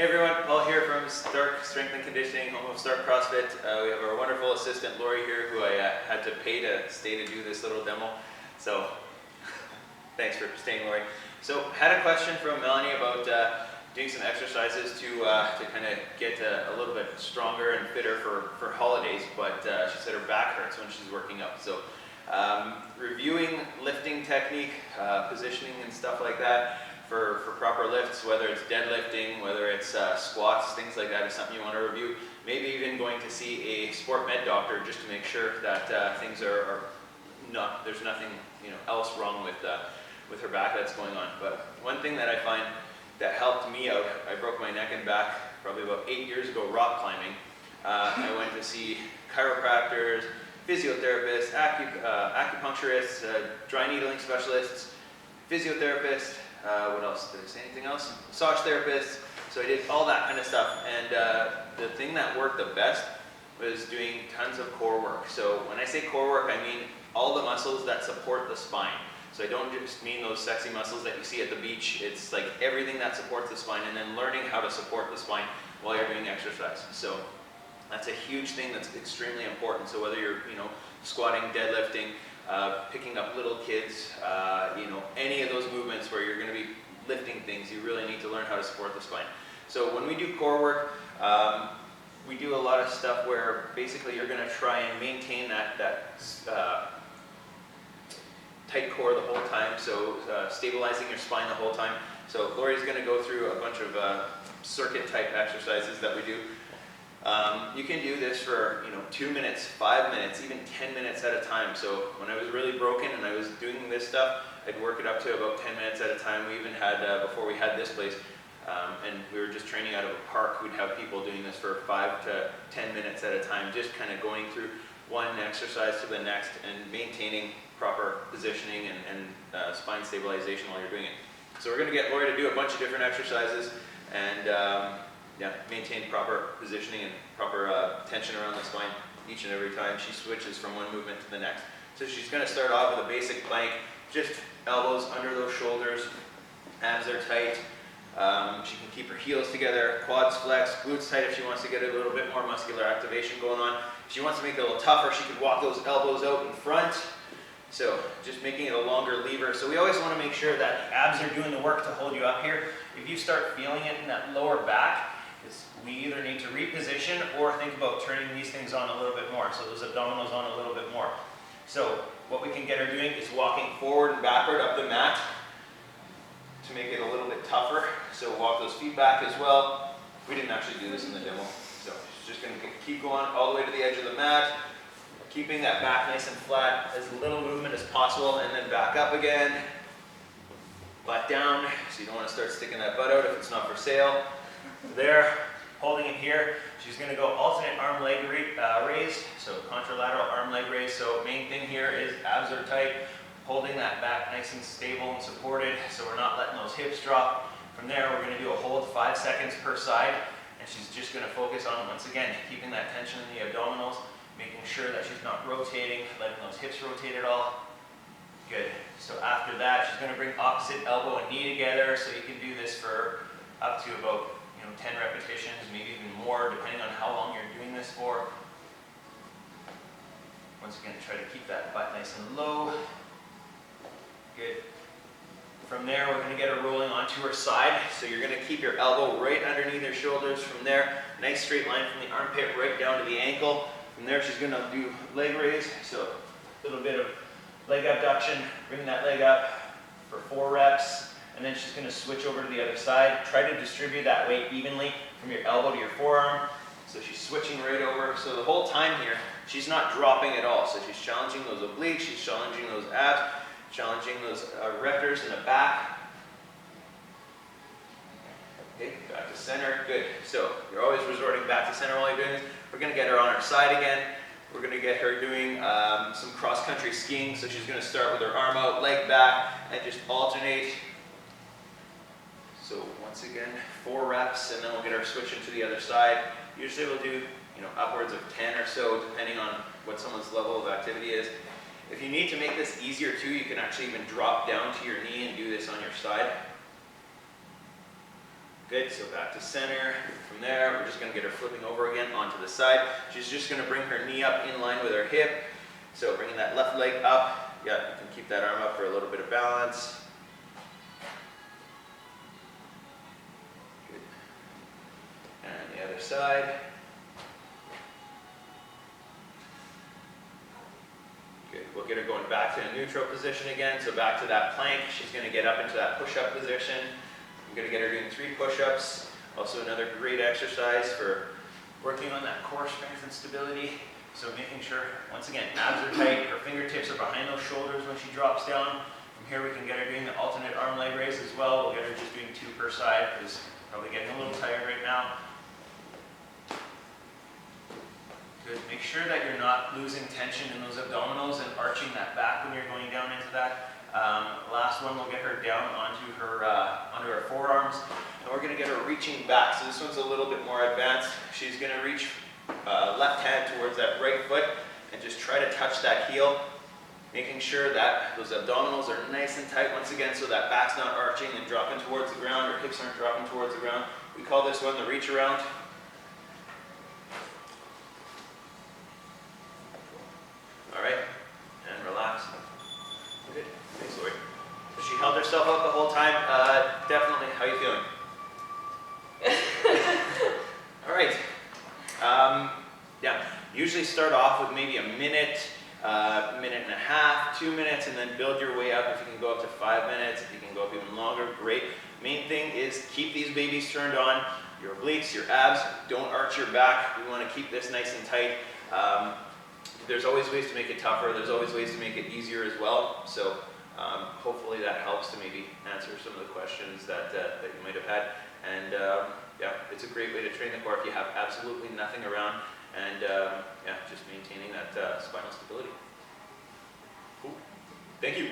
Hey everyone, Paul here from Starke Strength and Conditioning, home of Starke CrossFit. We have our wonderful assistant Lori here, who I had to pay to stay to do this little demo. So thanks for staying, Lori. So had a question from Melanie about doing some exercises to kind of get a little bit stronger and fitter for holidays, but she said her back hurts when she's working out. So reviewing lifting technique, positioning and stuff like that for proper lifts, whether it's deadlifting, whether it's squats, things like that is something you want to review. Maybe even going to see a sport med doctor just to make sure that things are not, there's nothing else wrong with her back that's going on. But one thing that I find that helped me out, I broke my neck and back probably about 8 years ago rock climbing. I went to see chiropractors, physiotherapists, acupuncturists, dry needling specialists, physiotherapists, what else? Did I say anything else? Massage therapists. So I did all that kind of stuff. And the thing that worked the best was doing tons of core work. So when I say core work, I mean all the muscles that support the spine. So I don't just mean those sexy muscles that you see at the beach. It's like everything that supports the spine, and then learning how to support the spine while you're doing exercise. So that's a huge thing that's extremely important. So whether you're squatting, deadlifting, picking up little kids, any of those movements where you're going to be lifting things, you really need to learn how to support the spine. So when we do core work, we do a lot of stuff where basically you're going to try and maintain that tight core the whole time, so stabilizing your spine the whole time. So Lori's going to go through a bunch of circuit type exercises that we do. You can do this for 2 minutes, 5 minutes, even 10 minutes at a time. So when I was really broken and I was doing this stuff, I'd work it up to about 10 minutes at a time. We even had, before we had this place, and we were just training out of a park, we'd have people doing this for 5 to 10 minutes at a time, just kind of going through one exercise to the next and maintaining proper positioning and spine stabilization while you're doing it. So we're going to get Lori to do a bunch of different exercises and maintain proper positioning and proper tension around the spine each and every time she switches from one movement to the next. So she's going to start off with a basic plank, just elbows under those shoulders, abs are tight. She can keep her heels together, quads flex, glutes tight if she wants to get a little bit more muscular activation going on. If she wants to make it a little tougher, she could walk those elbows out in front. So just making it a longer lever. So we always want to make sure that the abs are doing the work to hold you up here. If you start feeling it in that lower back, we either need to reposition or think about turning these things on a little bit more. So those abdominals on a little bit more. So what we can get her doing is walking forward and backward up the mat to make it a little bit tougher. So walk those feet back as well. We didn't actually do this in the demo. So she's just going to keep going all the way to the edge of the mat, keeping that back nice and flat, as little movement as possible, and then back up again, butt down. So you don't want to start sticking that butt out if it's not for sale. There, holding it here. She's going to go alternate arm leg raise, so contralateral arm leg raise. So main thing here is abs are tight, holding that back nice and stable and supported, so we're not letting those hips drop. From there, we're going to do a hold 5 seconds per side, and she's just going to focus on, once again, keeping that tension in the abdominals, making sure that she's not rotating, letting those hips rotate at all. Good. So after that, she's going to bring opposite elbow and knee together, so you can do this for up to about 10 repetitions, maybe even more, depending on how long you're doing this for. Once again, try to keep that butt nice and low. Good. From there, we're going to get her rolling onto her side. So you're going to keep your elbow right underneath her shoulders. From there, nice straight line from the armpit right down to the ankle. From there, she's going to do leg raise. So a little bit of leg abduction. Bring that leg up for 4 reps. And then she's going to switch over to the other side. Try to distribute that weight evenly from your elbow to your forearm. So she's switching right over. So the whole time here, she's not dropping at all. So she's challenging those obliques, she's challenging those abs, challenging those rectors in the back. Okay, back to center. Good. So you're always resorting back to center while you're doing this. We're going to get her on her side again. We're going to get her doing some cross-country skiing. So she's going to start with her arm out, leg back, and just alternate. So once again, 4 reps, and then we'll get her switching to the other side. Usually we'll do upwards of 10 or so, depending on what someone's level of activity is. If you need to make this easier too, you can actually even drop down to your knee and do this on your side. Good, so back to center. From there, we're just gonna get her flipping over again onto the side. She's just gonna bring her knee up in line with her hip. So bringing that left leg up. Yeah, you can keep that arm up for a little bit of balance. Good. And the other side. Good, we'll get her going back to a neutral position again. So back to that plank. She's gonna get up into that push-up position. I'm going to get her doing 3 push-ups. Also another great exercise for working on that core strength and stability. So making sure, once again, abs are tight, her fingertips are behind those shoulders when she drops down. From here we can get her doing the alternate arm leg raise as well. We'll get her just doing 2 per side because probably getting a little tired right now. Good. Make sure that you're not losing tension in those abdominals and arching that back when you're going down into that. Last one, we'll get her down onto her forearms, and we're going to get her reaching back. So this one's a little bit more advanced. She's going to reach left hand towards that right foot and just try to touch that heel, making sure that those abdominals are nice and tight once again, so that back's not arching and dropping towards the ground, or hips aren't dropping towards the ground. We call this one the reach around. All right, and relax. Good. Thanks, Lori. So she held herself up the whole time. Definitely. How are you feeling? All right. Yeah. Usually start off with maybe a minute, minute and a half, 2 minutes, and then build your way up. If you can go up to 5 minutes, if you can go up even longer, great. Main thing is keep these babies turned on. Your obliques, your abs. Don't arch your back. We want to keep this nice and tight. There's always ways to make it tougher. There's always ways to make it easier as well. So hopefully that helps to maybe answer some of the questions that you might have had. And yeah, it's a great way to train the core if you have absolutely nothing around, and yeah, just maintaining that spinal stability. Cool. Thank you.